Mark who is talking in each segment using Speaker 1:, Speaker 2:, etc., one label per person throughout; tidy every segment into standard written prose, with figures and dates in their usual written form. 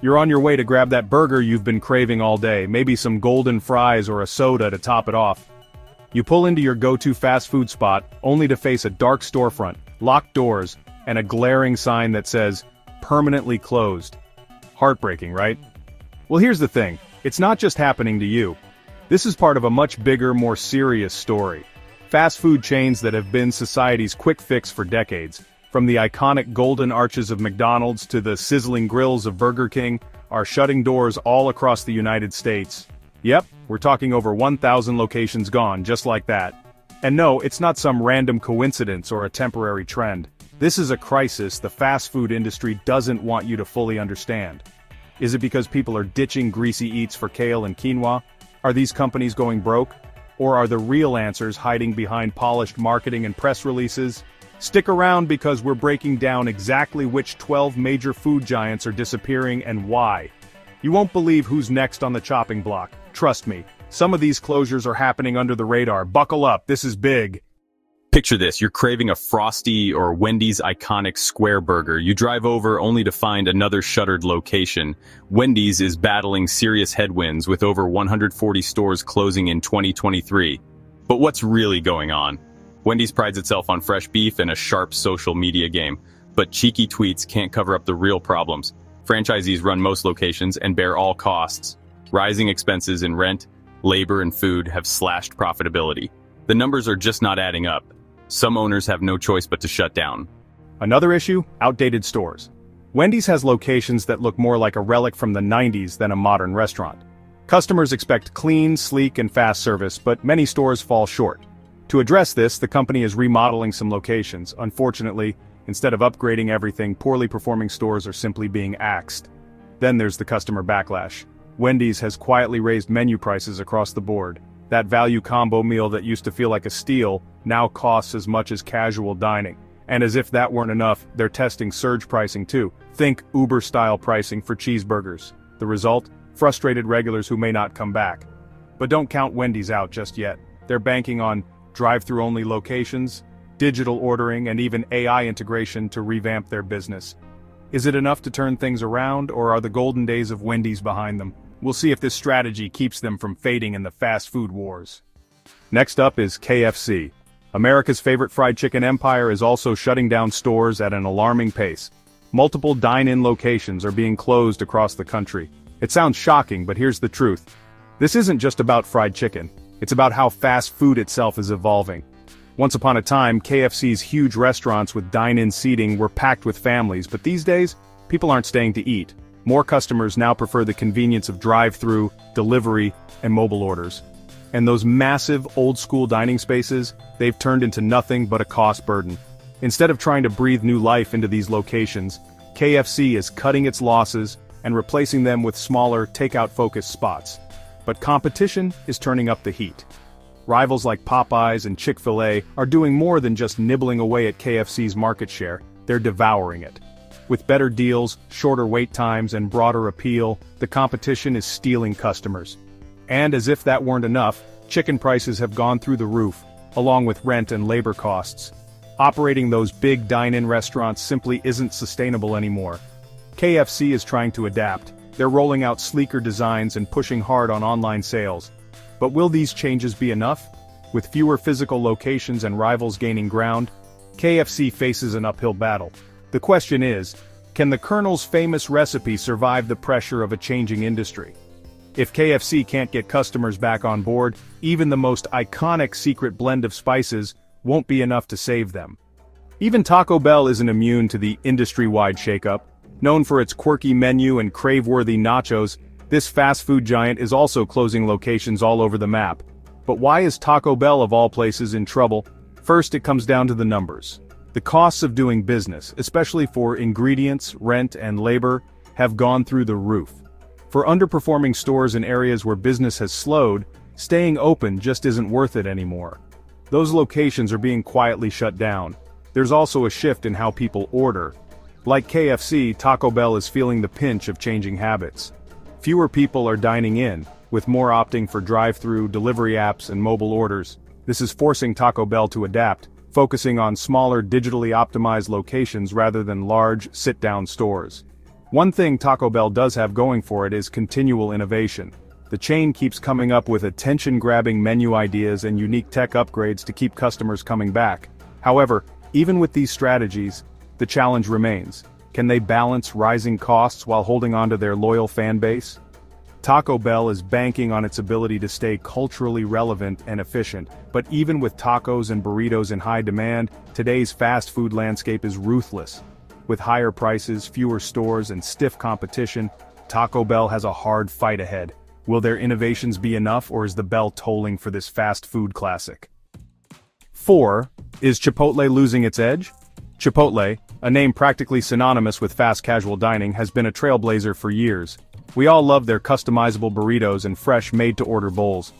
Speaker 1: You're on your way to grab that burger you've been craving all day, maybe some golden fries or a soda to top it off. You pull into your go-to fast food spot, only to face a dark storefront, locked doors, and a glaring sign that says, "Permanently closed." Heartbreaking, right? Well, here's the thing, it's not just happening to you. This is part of a much bigger, more serious story. Fast food chains that have been society's quick fix for decades, from the iconic golden arches of McDonald's to the sizzling grills of Burger King, are shutting doors all across the United States. Yep, we're talking over 1,000 locations gone, just like that. And no, it's not some random coincidence or a temporary trend. This is a crisis the fast food industry doesn't want you to fully understand. Is it because people are ditching greasy eats for kale and quinoa? Are these companies going broke? Or are the real answers hiding behind polished marketing and press releases? Stick around because we're breaking down exactly which 12 major food giants are disappearing and why. You won't believe who's next on the chopping block. Trust me, some of these closures are happening under the radar. Buckle up, this is big.
Speaker 2: Picture this, you're craving a Frosty or Wendy's iconic square burger. You drive over only to find another shuttered location. Wendy's is battling serious headwinds with over 140 stores closing in 2023. But what's really going on? Wendy's prides itself on fresh beef and a sharp social media game. But cheeky tweets can't cover up the real problems. Franchisees run most locations and bear all costs. Rising expenses in rent, labor, and food have slashed profitability. The numbers are just not adding up. Some owners have no choice but to shut down.
Speaker 1: Another issue? Outdated stores. Wendy's has locations that look more like a relic from the 90s than a modern restaurant. Customers expect clean, sleek, and fast service, but many stores fall short. To address this, the company is remodeling some locations. Unfortunately, instead of upgrading everything, poorly performing stores are simply being axed. Then there's the customer backlash. Wendy's has quietly raised menu prices across the board. That value combo meal that used to feel like a steal now costs as much as casual dining. And as if that weren't enough, they're testing surge pricing too. Think Uber-style pricing for cheeseburgers. The result? Frustrated regulars who may not come back. But don't count Wendy's out just yet. They're banking on drive-through only locations, digital ordering, and even AI integration to revamp their business. Is it enough to turn things around, or are the golden days of Wendy's behind them? We'll see if this strategy keeps them from fading in the fast food wars. Next up is KFC. America's favorite fried chicken empire is also shutting down stores at an alarming pace. Multiple dine-in locations are being closed across the country. It sounds shocking, but here's the truth. This isn't just about fried chicken. It's about how fast food itself is evolving. Once upon a time, KFC's huge restaurants with dine-in seating were packed with families, but these days, people aren't staying to eat. More customers now prefer the convenience of drive-through, delivery, and mobile orders. And those massive, old-school dining spaces, they've turned into nothing but a cost burden. Instead of trying to breathe new life into these locations, KFC is cutting its losses and replacing them with smaller, takeout-focused spots. But competition is turning up the heat. Rivals like Popeyes and Chick-fil-A are doing more than just nibbling away at KFC's market share, they're devouring it. With better deals, shorter wait times, and broader appeal, the competition is stealing customers. And as if that weren't enough, chicken prices have gone through the roof, along with rent and labor costs. Operating those big dine-in restaurants simply isn't sustainable anymore. KFC is trying to adapt. They're rolling out sleeker designs and pushing hard on online sales. But will these changes be enough? With fewer physical locations and rivals gaining ground, KFC faces an uphill battle. The question is, can the Colonel's famous recipe survive the pressure of a changing industry? If KFC can't get customers back on board, even the most iconic secret blend of spices won't be enough to save them. Even Taco Bell isn't immune to the industry-wide shakeup. Known for its quirky menu and crave-worthy nachos, this fast food giant is also closing locations all over the map. But why is Taco Bell of all places in trouble? First, it comes down to the numbers. The costs of doing business, especially for ingredients, rent, and labor, have gone through the roof. For underperforming stores in areas where business has slowed, staying open just isn't worth it anymore. Those locations are being quietly shut down. There's also a shift in how people order. Like KFC, Taco Bell is feeling the pinch of changing habits. Fewer people are dining in, with more opting for drive-through, delivery apps, and mobile orders. This is forcing Taco Bell to adapt, focusing on smaller digitally optimized locations rather than large, sit-down stores. One thing Taco Bell does have going for it is continual innovation. The chain keeps coming up with attention-grabbing menu ideas and unique tech upgrades to keep customers coming back. However, even with these strategies, the challenge remains. Can they balance rising costs while holding on to their loyal fan base? Taco Bell is banking on its ability to stay culturally relevant and efficient, but even with tacos and burritos in high demand, today's fast food landscape is ruthless. With higher prices, fewer stores, and stiff competition, Taco Bell has a hard fight ahead. Will their innovations be enough, or is the bell tolling for this fast food classic? 4. Is Chipotle losing its edge? Chipotle, a name practically synonymous with fast casual dining, has been a trailblazer for years. We all love their customizable burritos and fresh made-to-order bowls.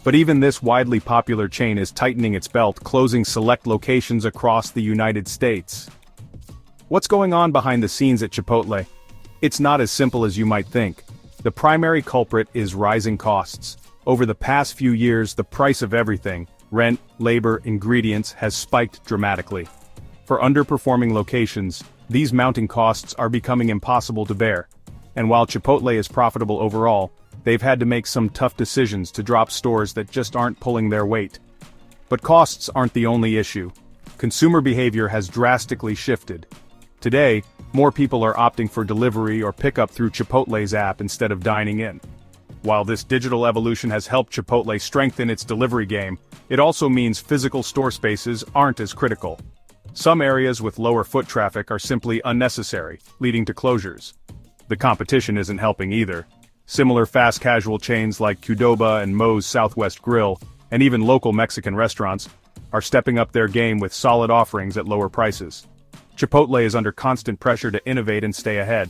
Speaker 1: But even this widely popular chain is tightening its belt, closing select locations across the United States. What's going on behind the scenes at Chipotle? It's not as simple as you might think. The primary culprit is rising costs. Over the past few years, the price of everything, rent, labor, ingredients, has spiked dramatically. For underperforming locations, these mounting costs are becoming impossible to bear. And while Chipotle is profitable overall, they've had to make some tough decisions to drop stores that just aren't pulling their weight. But costs aren't the only issue. Consumer behavior has drastically shifted. Today, more people are opting for delivery or pickup through Chipotle's app instead of dining in. While this digital evolution has helped Chipotle strengthen its delivery game, it also means physical store spaces aren't as critical. Some areas with lower foot traffic are simply unnecessary, leading to closures. The competition isn't helping either. Similar fast casual chains like Qdoba and Moe's Southwest Grill, and even local Mexican restaurants, are stepping up their game with solid offerings at lower prices. Chipotle is under constant pressure to innovate and stay ahead.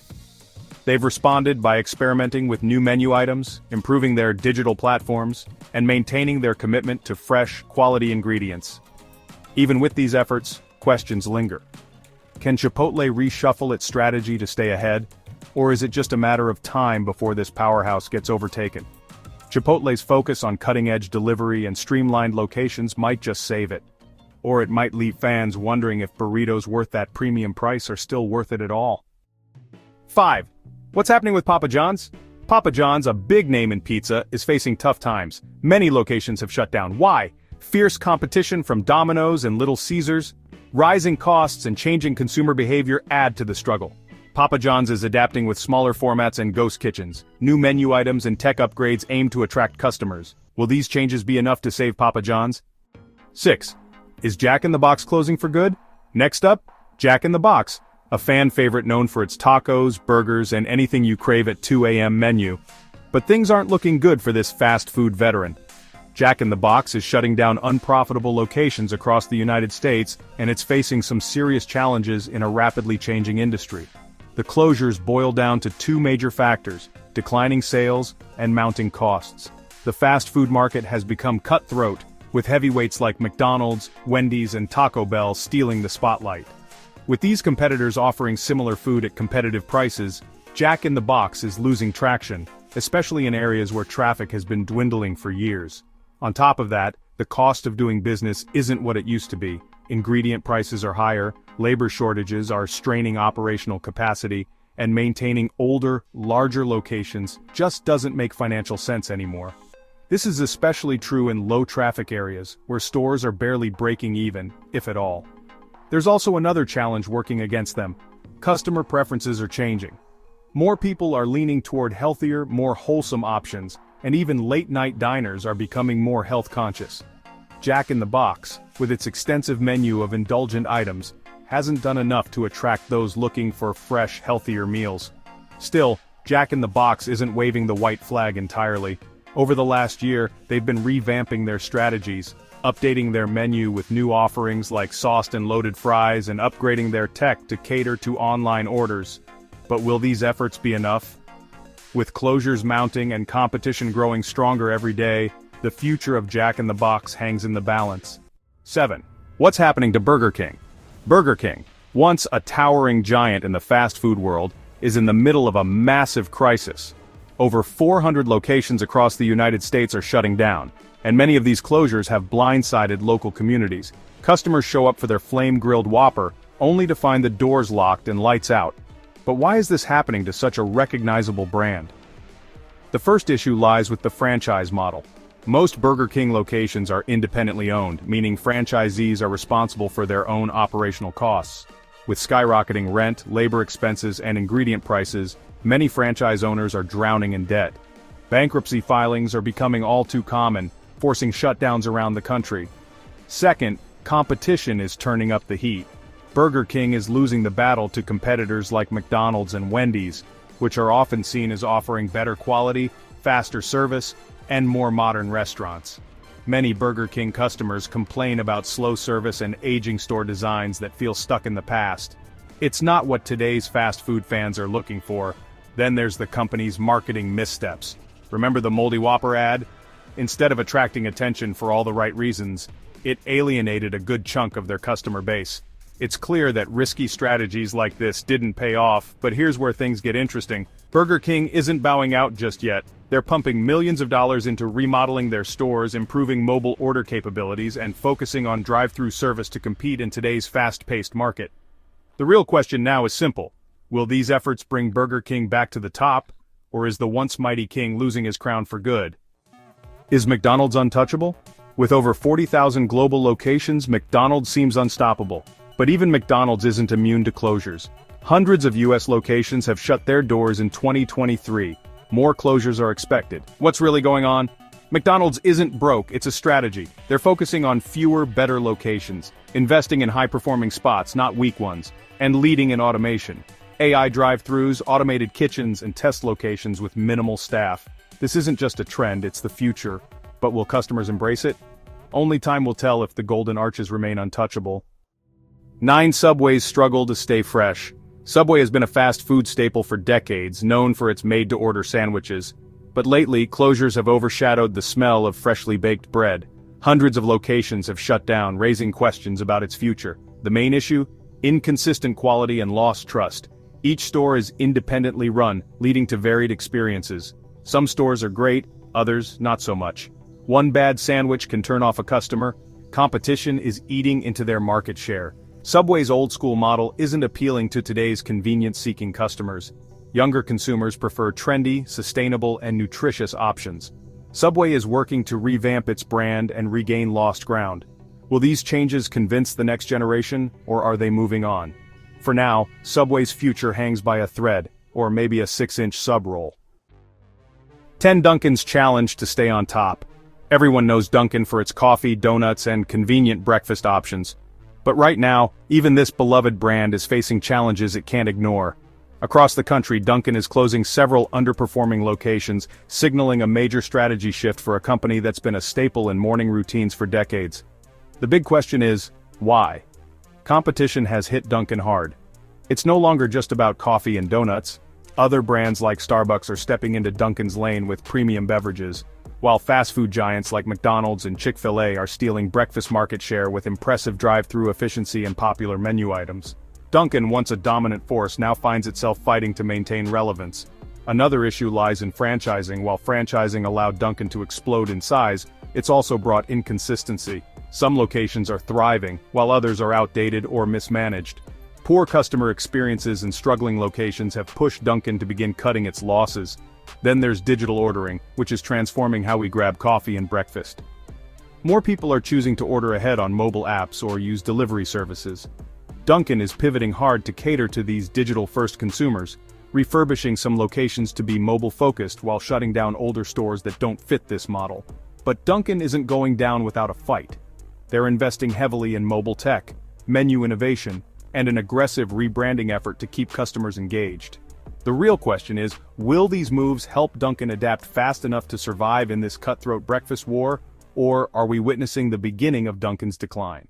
Speaker 1: They've responded by experimenting with new menu items, improving their digital platforms, and maintaining their commitment to fresh, quality ingredients. Even with these efforts, questions linger. Can Chipotle reshuffle its strategy to stay ahead? Or is it just a matter of time before this powerhouse gets overtaken? Chipotle's focus on cutting-edge delivery and streamlined locations might just save it. Or it might leave fans wondering if burritos worth that premium price are still worth it at all. 5. What's happening with Papa John's? Papa John's, a big name in pizza, is facing tough times. Many locations have shut down. Why? Fierce competition from Domino's and Little Caesars? Rising costs and changing consumer behavior add to the struggle. Papa John's is adapting with smaller formats and ghost kitchens. New menu items and tech upgrades aim to attract customers. Will these changes be enough to save Papa John's? 6. Is Jack in the Box closing for good? Next up, Jack in the Box, a fan favorite known for its tacos, burgers, and anything you crave at 2 a.m. menu. But things aren't looking good for this fast food veteran. Jack in the Box is shutting down unprofitable locations across the United States, and it's facing some serious challenges in a rapidly changing industry. The closures boil down to two major factors: declining sales and mounting costs. The fast food market has become cutthroat, with heavyweights like McDonald's, Wendy's, and Taco Bell stealing the spotlight. With these competitors offering similar food at competitive prices, Jack in the Box is losing traction, especially in areas where traffic has been dwindling for years. On top of that, the cost of doing business isn't what it used to be. Ingredient prices are higher, labor shortages are straining operational capacity, and maintaining older, larger locations just doesn't make financial sense anymore. This is especially true in low-traffic areas, where stores are barely breaking even, if at all. There's also another challenge working against them. Customer preferences are changing. More people are leaning toward healthier, more wholesome options, and even late-night diners are becoming more health-conscious. Jack in the Box, with its extensive menu of indulgent items, hasn't done enough to attract those looking for fresh, healthier meals. Still, Jack in the Box isn't waving the white flag entirely. Over the last year, they've been revamping their strategies, updating their menu with new offerings like sauced and loaded fries, and upgrading their tech to cater to online orders. But will these efforts be enough? With closures mounting and competition growing stronger every day, the future of Jack in the Box hangs in the balance. 7. What's happening to Burger King? Burger King, once a towering giant in the fast food world, is in the middle of a massive crisis. Over 400 locations across the United States are shutting down, and many of these closures have blindsided local communities. Customers show up for their flame-grilled Whopper, only to find the doors locked and lights out. But why is this happening to such a recognizable brand? The first issue lies with the franchise model. Most Burger King locations are independently owned, meaning franchisees are responsible for their own operational costs. With skyrocketing rent, labor expenses, and ingredient prices, many franchise owners are drowning in debt. Bankruptcy filings are becoming all too common, forcing shutdowns around the country. Second, competition is turning up the heat. Burger King is losing the battle to competitors like McDonald's and Wendy's, which are often seen as offering better quality, faster service, and more modern restaurants. Many Burger King customers complain about slow service and aging store designs that feel stuck in the past. It's not what today's fast food fans are looking for. Then there's the company's marketing missteps. Remember the Moldy Whopper ad? Instead of attracting attention for all the right reasons, it alienated a good chunk of their customer base. It's clear that risky strategies like this didn't pay off, but here's where things get interesting. Burger King isn't bowing out just yet. They're pumping millions of dollars into remodeling their stores, improving mobile order capabilities, and focusing on drive-through service to compete in today's fast-paced market. The real question now is simple. Will these efforts bring Burger King back to the top, or is the once mighty king losing his crown for good? Is McDonald's untouchable? With over 40,000 global locations, McDonald's seems unstoppable. But even McDonald's isn't immune to closures. Hundreds of US locations have shut their doors in 2023. More closures are expected. What's really going on? McDonald's isn't broke, it's a strategy. They're focusing on fewer, better locations, investing in high-performing spots, not weak ones, and leading in automation. AI drive-thrus, automated kitchens, and test locations with minimal staff. This isn't just a trend, it's the future. But will customers embrace it? Only time will tell if the golden arches remain untouchable. 9 Subways struggle to stay fresh. Subway has been a fast food staple for decades, known for its made-to-order sandwiches. But lately, closures have overshadowed the smell of freshly baked bread. Hundreds of locations have shut down, raising questions about its future. The main issue? Inconsistent quality and lost trust. Each store is independently run, leading to varied experiences. Some stores are great, others not so much. One bad sandwich can turn off a customer. Competition is eating into their market share. Subway's old-school model isn't appealing to today's convenience-seeking customers. Younger consumers prefer trendy, sustainable, and nutritious options. Subway is working to revamp its brand and regain lost ground. Will these changes convince the next generation, or are they moving on? For now, Subway's future hangs by a thread, or maybe a 6-inch sub-roll. 10 Dunkin's challenge to stay on top. Everyone knows Dunkin' for its coffee, donuts, and convenient breakfast options. But right now, even this beloved brand is facing challenges it can't ignore. Across the country, Dunkin' is closing several underperforming locations, signaling a major strategy shift for a company that's been a staple in morning routines for decades. The big question is, why? Competition has hit Dunkin' hard. It's no longer just about coffee and donuts. Other brands like Starbucks are stepping into Dunkin's lane with premium beverages, while fast food giants like McDonald's and Chick-fil-A are stealing breakfast market share with impressive drive-through efficiency and popular menu items. Dunkin', once a dominant force, now finds itself fighting to maintain relevance. Another issue lies in franchising. While franchising allowed Dunkin' to explode in size, it's also brought inconsistency. Some locations are thriving, while others are outdated or mismanaged. Poor customer experiences in struggling locations have pushed Dunkin' to begin cutting its losses. Then there's digital ordering, which is transforming how we grab coffee and breakfast. More people are choosing to order ahead on mobile apps or use delivery services. Dunkin' is pivoting hard to cater to these digital-first consumers, refurbishing some locations to be mobile-focused while shutting down older stores that don't fit this model. But Dunkin' isn't going down without a fight. They're investing heavily in mobile tech, menu innovation, and an aggressive rebranding effort to keep customers engaged. The real question is, will these moves help Dunkin' adapt fast enough to survive in this cutthroat breakfast war, or are we witnessing the beginning of Dunkin's decline?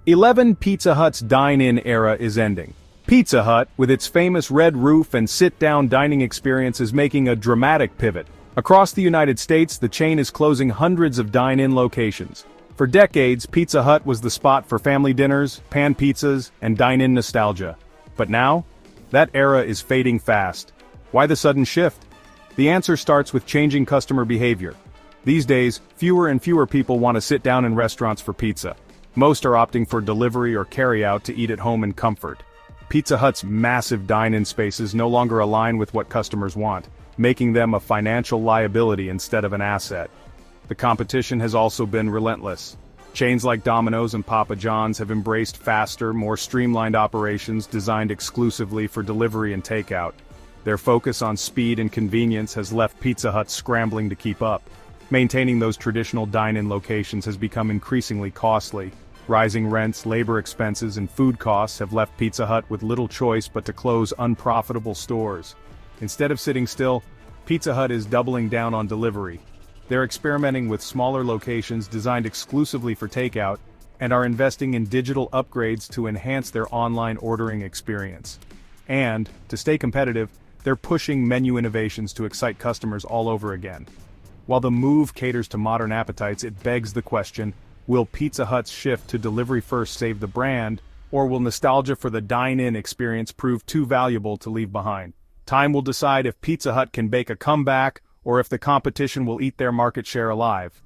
Speaker 1: 11 Pizza Hut's dine-in era is ending. Pizza Hut, with its famous red roof and sit-down dining experience, is making a dramatic pivot. Across the United States, the chain is closing hundreds of dine-in locations. For decades, Pizza Hut was the spot for family dinners, pan pizzas, and dine-in nostalgia. But now, that era is fading fast. Why the sudden shift? The answer starts with changing customer behavior. These days, fewer and fewer people want to sit down in restaurants for pizza. Most are opting for delivery or carry-out to eat at home in comfort. Pizza Hut's massive dine-in spaces no longer align with what customers want, making them a financial liability instead of an asset. The competition has also been relentless. Chains like Domino's and Papa John's have embraced faster, more streamlined operations designed exclusively for delivery and takeout. Their focus on speed and convenience has left Pizza Hut scrambling to keep up. Maintaining those traditional dine-in locations has become increasingly costly. Rising rents, labor expenses, and food costs have left Pizza Hut with little choice but to close unprofitable stores. Instead of sitting still, Pizza Hut is doubling down on delivery. They're experimenting with smaller locations designed exclusively for takeout, and are investing in digital upgrades to enhance their online ordering experience. And, to stay competitive, they're pushing menu innovations to excite customers all over again. While the move caters to modern appetites, it begs the question, will Pizza Hut's shift to delivery first save the brand, or will nostalgia for the dine-in experience prove too valuable to leave behind? Time will decide if Pizza Hut can bake a comeback, or if the competition will eat their market share alive.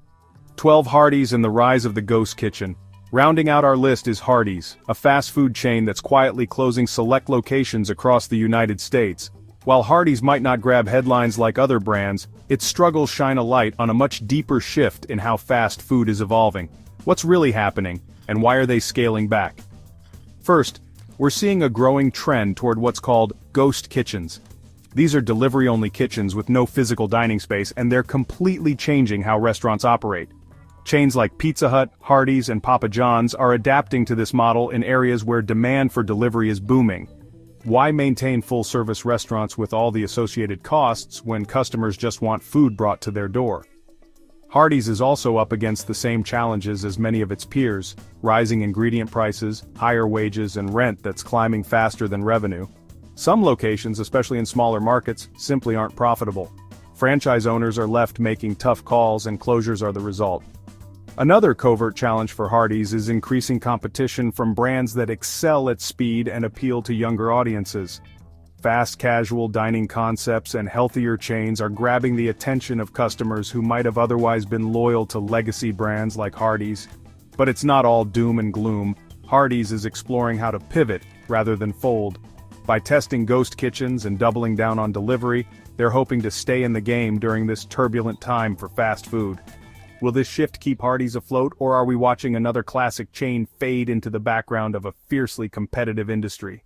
Speaker 1: 12 Hardee's and the rise of the ghost kitchen. Rounding out our list is Hardee's, a fast food chain that's quietly closing select locations across the United States. While Hardee's might not grab headlines like other brands, its struggles shine a light on a much deeper shift in how fast food is evolving. What's really happening, and why are they scaling back? First, we're seeing a growing trend toward what's called ghost kitchens. These are delivery-only kitchens with no physical dining space, and they're completely changing how restaurants operate. Chains like Pizza Hut, Hardee's, and Papa John's are adapting to this model in areas where demand for delivery is booming. Why maintain full-service restaurants with all the associated costs when customers just want food brought to their door? Hardee's is also up against the same challenges as many of its peers: rising ingredient prices, higher wages, and rent that's climbing faster than revenue. Some locations, especially in smaller markets, simply aren't profitable. Franchise owners are left making tough calls, and closures are the result. Another covert challenge for Hardee's is increasing competition from brands that excel at speed and appeal to younger audiences. Fast casual dining concepts and healthier chains are grabbing the attention of customers who might have otherwise been loyal to legacy brands like Hardee's. But it's not all doom and gloom. Hardee's is exploring how to pivot rather than fold. By testing ghost kitchens and doubling down on delivery, they're hoping to stay in the game during this turbulent time for fast food. Will this shift keep Hardee's afloat, or are we watching another classic chain fade into the background of a fiercely competitive industry?